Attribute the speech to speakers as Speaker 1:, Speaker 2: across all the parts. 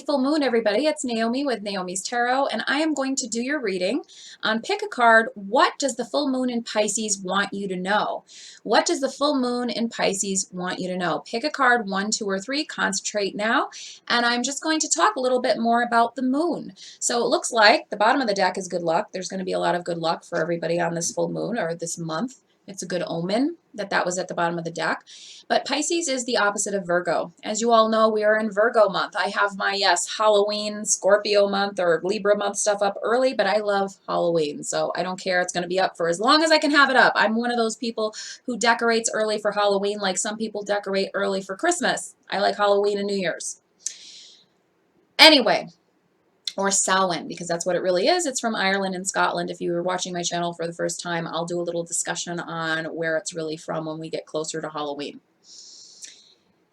Speaker 1: full moon, everybody. It's Naomi with Naomi's Tarot, and I am going to do your reading on pick a card. What does the full moon in Pisces want you to know? What does the full moon in Pisces want you to know? Pick a card, 1, 2, or 3. Concentrate now, and I'm just going to talk a little bit more about the moon. So it looks like the bottom of the deck is good luck. There's going to be a lot of good luck for everybody on this full moon or this month. It's a good omen that was at the bottom of the deck. But Pisces is the opposite of Virgo. As you all know, we are in Virgo month. I have my, yes, Halloween, Scorpio month, or Libra month stuff up early, but I love Halloween, so I don't care. It's going to be up for as long as I can have it up. I'm one of those people who decorates early for Halloween like some people decorate early for Christmas. I like Halloween and New Year's. Anyway, or Samhain, because that's what it really is. It's from Ireland and Scotland. If you were watching my channel for the first time, I'll do a little discussion on where it's really from when we get closer to Halloween.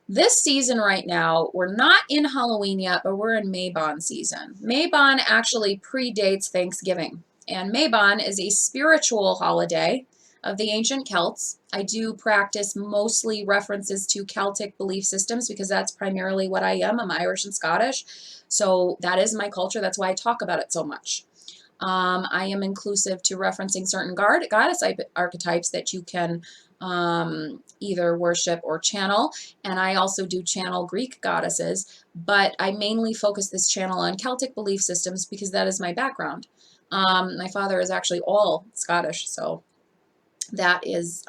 Speaker 1: This season right now, we're not in Halloween yet, but we're in Mabon season. Mabon actually predates Thanksgiving, and Mabon is a spiritual holiday of the ancient Celts. I do practice mostly references to Celtic belief systems because that's primarily what I am. I'm Irish and Scottish, so that is my culture. That's why I talk about it so much. I am inclusive to referencing certain goddess archetypes that you can either worship or channel, and I also do channel Greek goddesses, but I mainly focus this channel on Celtic belief systems because that is my background. My father is actually all Scottish, so that is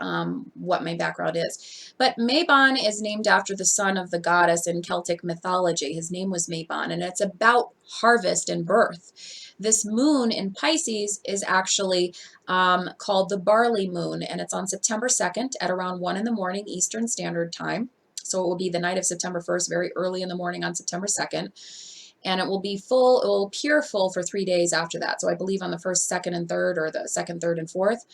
Speaker 1: what my background is. But Mabon is named after the son of the goddess in Celtic mythology. His name was Mabon, and it's about harvest and birth. This moon in Pisces is actually called the barley moon, and it's on September 2nd at around 1 in the morning Eastern Standard Time. So it will be the night of September 1st, very early in the morning on September 2nd. And it will be full, it will appear full for 3 days after that. So I believe on the 1st, 2nd, and 3rd, or the 2nd, 3rd, and 4th.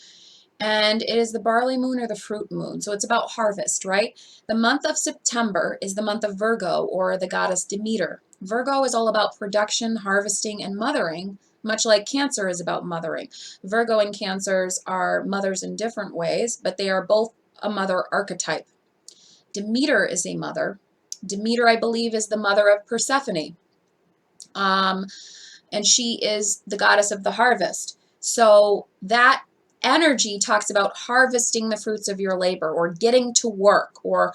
Speaker 1: And it is the barley moon or the fruit moon. So it's about harvest, right? The month of September is the month of Virgo, or the goddess Demeter. Virgo is all about production, harvesting, and mothering, much like Cancer is about mothering. Virgo and Cancers are mothers in different ways, but they are both a mother archetype. Demeter is a mother. Demeter, I believe, is the mother of Persephone. And she is the goddess of the harvest. So that energy talks about harvesting the fruits of your labor, or getting to work, or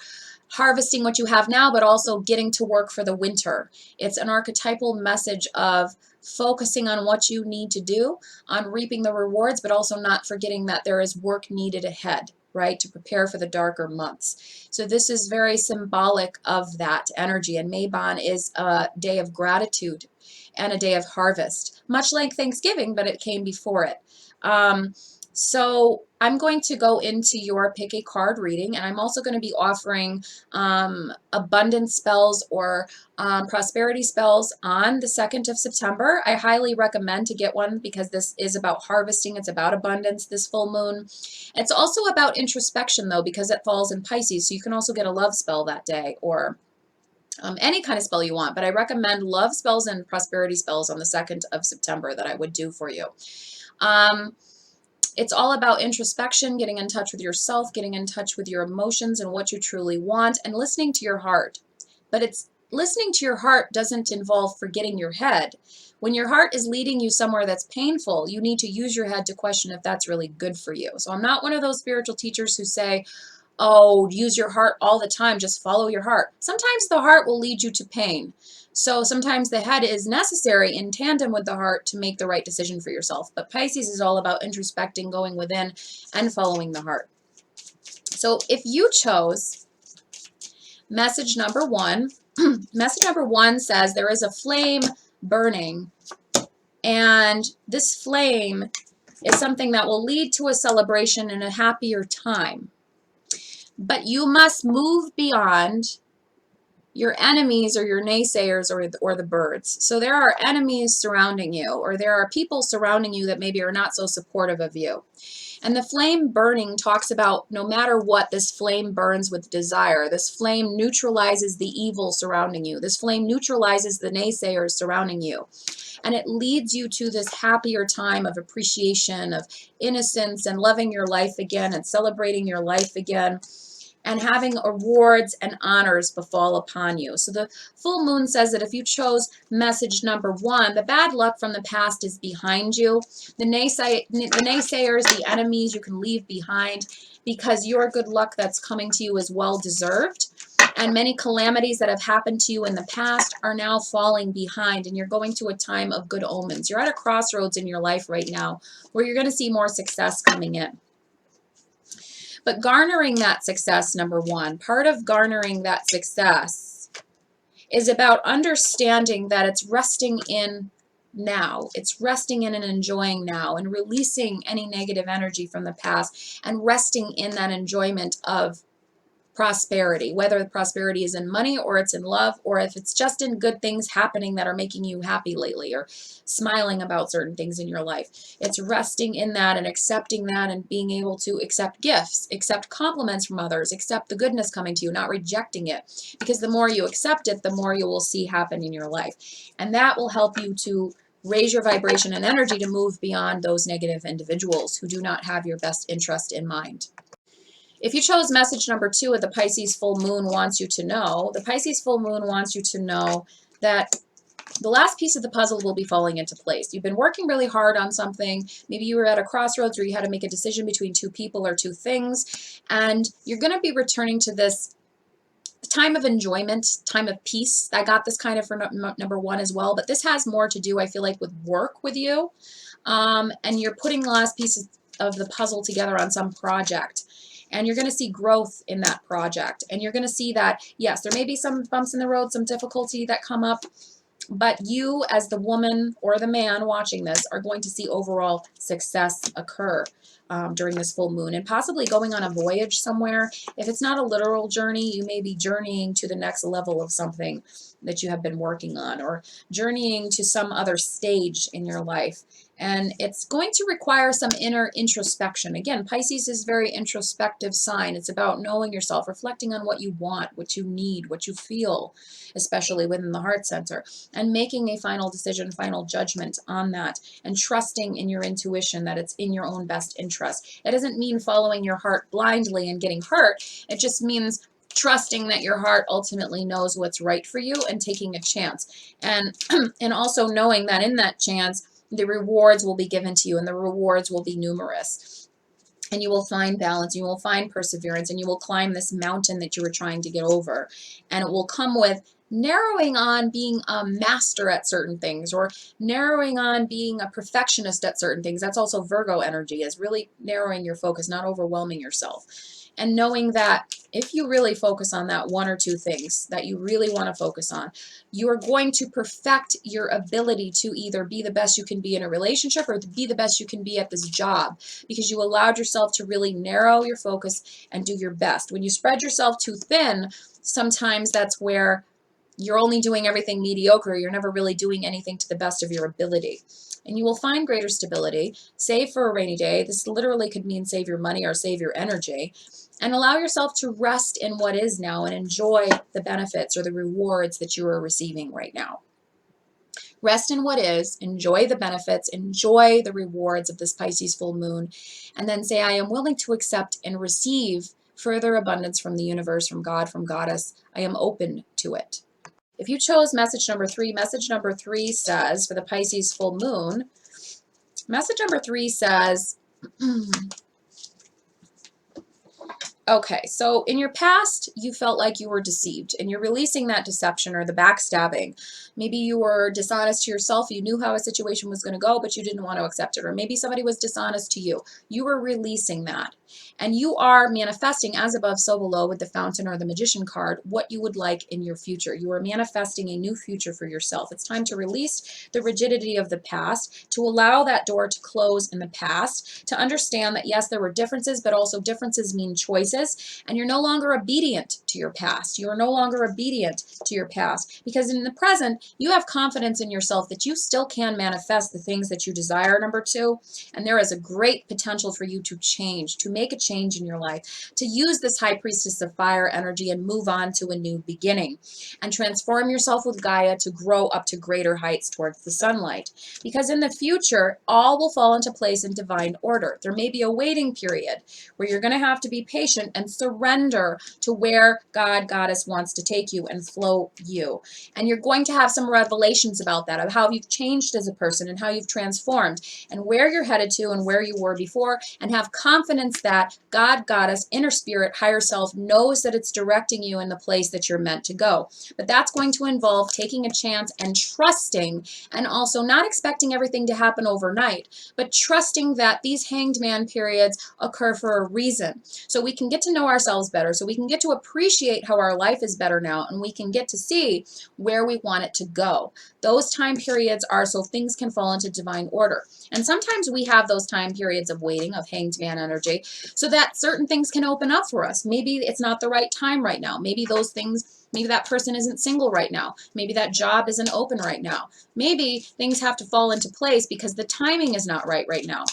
Speaker 1: harvesting what you have now, but also getting to work for the winter. It's an archetypal message of focusing on what you need to do, on reaping the rewards, but also not forgetting that there is work needed ahead, right, to prepare for the darker months. So this is very symbolic of that energy, and Mabon is a day of gratitude and a day of harvest, much like Thanksgiving, but it came before it. So I'm going to go into your pick a card reading, and I'm also going to be offering abundance spells or prosperity spells on the 2nd of September. I highly recommend to get one because this is about harvesting. It's about abundance, this full moon. It's also about introspection, though, because it falls in Pisces. So you can also get a love spell that day, or any kind of spell you want. But I recommend love spells and prosperity spells on the 2nd of September that I would do for you. It's all about introspection, getting in touch with yourself, getting in touch with your emotions and what you truly want, and listening to your heart. But it's listening to your heart doesn't involve forgetting your head. When your heart is leading you somewhere that's painful, you need to use your head to question if that's really good for you. So I'm not one of those spiritual teachers who say, oh, use your heart all the time, just follow your heart. Sometimes the heart will lead you to pain. So sometimes the head is necessary in tandem with the heart to make the right decision for yourself. But Pisces is all about introspecting, going within, and following the heart. So if you chose message number 1, message number 1 says there is a flame burning, and this flame is something that will lead to a celebration and a happier time. But you must move beyond your enemies or your naysayers or the birds. So there are enemies surrounding you, or there are people surrounding you that maybe are not so supportive of you. And the flame burning talks about no matter what, this flame burns with desire. This flame neutralizes the evil surrounding you. This flame neutralizes the naysayers surrounding you. And it leads you to this happier time of appreciation, of innocence, and loving your life again, and celebrating your life again. and having awards and honors befall upon you. So the full moon says that if you chose message number 1, the bad luck from the past is behind you. The naysayers, the enemies you can leave behind, because your good luck that's coming to you is well deserved. And many calamities that have happened to you in the past are now falling behind, and you're going to a time of good omens. You're at a crossroads in your life right now where you're going to see more success coming in. But garnering that success, number 1, part of garnering that success is about understanding that it's resting in now. It's resting in and enjoying now and releasing any negative energy from the past and resting in that enjoyment of prosperity, whether the prosperity is in money or it's in love, or if it's just in good things happening that are making you happy lately, or smiling about certain things in your life. It's resting in that and accepting that and being able to accept gifts, accept compliments from others, accept the goodness coming to you, not rejecting it. Because the more you accept it, the more you will see happen in your life. And that will help you to raise your vibration and energy to move beyond those negative individuals who do not have your best interest in mind. If you chose message number 2 of the Pisces full moon wants you to know, the Pisces full moon wants you to know that the last piece of the puzzle will be falling into place. You've been working really hard on something. Maybe you were at a crossroads where you had to make a decision between 2 people or 2 things, and you're going to be returning to this time of enjoyment, time of peace. I got this kind of for number 1 as well, but this has more to do, I feel like, with work with you, and you're putting the last pieces of the puzzle together on some project. And you're going to see growth in that project. And you're going to see that, yes, there may be some bumps in the road, some difficulty that come up, but you as the woman or the man watching this are going to see overall success occur during this full moon, and possibly going on a voyage somewhere. If it's not a literal journey, you may be journeying to the next level of something that you have been working on, or journeying to some other stage in your life. And it's going to require some inner introspection. Again, Pisces is a very introspective sign. It's about knowing yourself, reflecting on what you want, what you need, what you feel, especially within the heart center, and making a final decision, final judgment on that, and trusting in your intuition that it's in your own best interest. It doesn't mean following your heart blindly and getting hurt. It just means trusting that your heart ultimately knows what's right for you and taking a chance. And, and also knowing that in that chance, the rewards will be given to you, and the rewards will be numerous. And you will find balance, you will find perseverance, and you will climb this mountain that you were trying to get over. And it will come with narrowing on being a master at certain things, or narrowing on being a perfectionist at certain things. That's also Virgo energy, is really narrowing your focus, not overwhelming yourself. And knowing that if you really focus on that 1 or 2 things that you really want to focus on, you are going to perfect your ability to either be the best you can be in a relationship or to be the best you can be at this job, because you allowed yourself to really narrow your focus and do your best. When you spread yourself too thin, sometimes that's where you're only doing everything mediocre. You're never really doing anything to the best of your ability. And you will find greater stability. Save for a rainy day. This literally could mean save your money or save your energy. And allow yourself to rest in what is now and enjoy the benefits or the rewards that you are receiving right now. Rest in what is, enjoy the benefits, enjoy the rewards of this Pisces full moon, and then say, I am willing to accept and receive further abundance from the universe, from God, from Goddess. I am open to it. If you chose message number 3 says, for the Pisces full moon, message number 3 says, okay, so in your past, you felt like you were deceived, and you're releasing that deception or the backstabbing. Maybe you were dishonest to yourself. You knew how a situation was going to go, but you didn't want to accept it. Or maybe somebody was dishonest to you. You were releasing that. And you are manifesting as above, so below, with the Fountain or the Magician card, what you would like in your future. You are manifesting a new future for yourself. It's time to release the rigidity of the past, to allow that door to close in the past, to understand that, yes, there were differences, but also differences mean choices. And you're no longer obedient to your past. You are no longer obedient to your past, because in the present, you have confidence in yourself that you still can manifest the things that you desire, number 2. And there is a great potential for you to change, to make a change in your life, to use this High Priestess of Fire energy and move on to a new beginning, and transform yourself with Gaia to grow up to greater heights towards the sunlight. Because in the future, all will fall into place in divine order. There may be a waiting period where you're going to have to be patient alignment and surrender to where God, Goddess wants to take you and flow you. And you're going to have some revelations about that, of how you've changed as a person and how you've transformed and where you're headed to and where you were before, and have confidence that God, Goddess, inner spirit, higher self knows that it's directing you in the place that you're meant to go. But that's going to involve taking a chance and trusting, and also not expecting everything to happen overnight, but trusting that these hanged man periods occur for a reason. So we can get to know ourselves better, so we can get to appreciate how our life is better now, and we can get to see where we want it to go. Those time periods are so things can fall into divine order. And sometimes we have those time periods of waiting, of hanged man energy, so that certain things can open up for us. Maybe it's not the right time right now. Maybe those things, maybe that person isn't single right now. Maybe that job isn't open right now. Maybe things have to fall into place because the timing is not right now.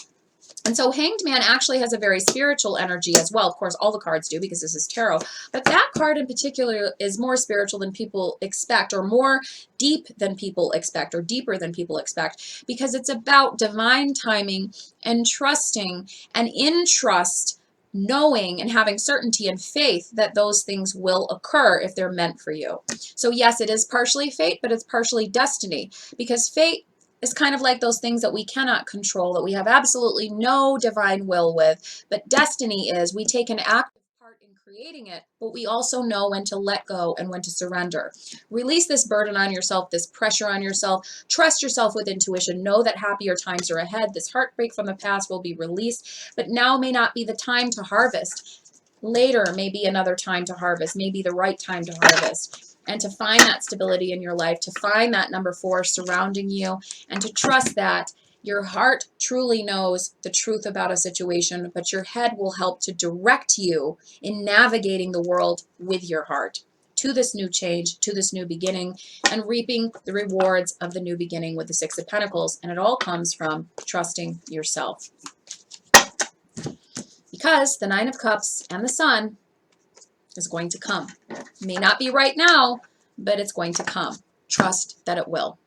Speaker 1: And so Hanged Man actually has a very spiritual energy as well. Of course, all the cards do because this is tarot. But that card in particular is more spiritual than people expect, or more deep than people expect, or deeper than people expect, because it's about divine timing and trusting, and in trust, knowing and having certainty and faith that those things will occur if they're meant for you. So yes, it is partially fate, but it's partially destiny, because fate is kind of like those things that we cannot control, that we have absolutely no divine will with. But destiny is, we take an active part in creating it, but we also know when to let go and when to surrender. Release this burden on yourself, this pressure on yourself. Trust yourself with intuition. Know that happier times are ahead. This heartbreak from the past will be released, but now may not be the time to harvest. Later may be another time to harvest, may be the right time to harvest. And to find that stability in your life, to find that number 4 surrounding you, and to trust that your heart truly knows the truth about a situation, but your head will help to direct you in navigating the world with your heart to this new change, to this new beginning, and reaping the rewards of the new beginning with the 6 of Pentacles. And it all comes from trusting yourself. Because the 9 of Cups and the Sun is going to come. It may not be right now, but it's going to come. Trust that it will.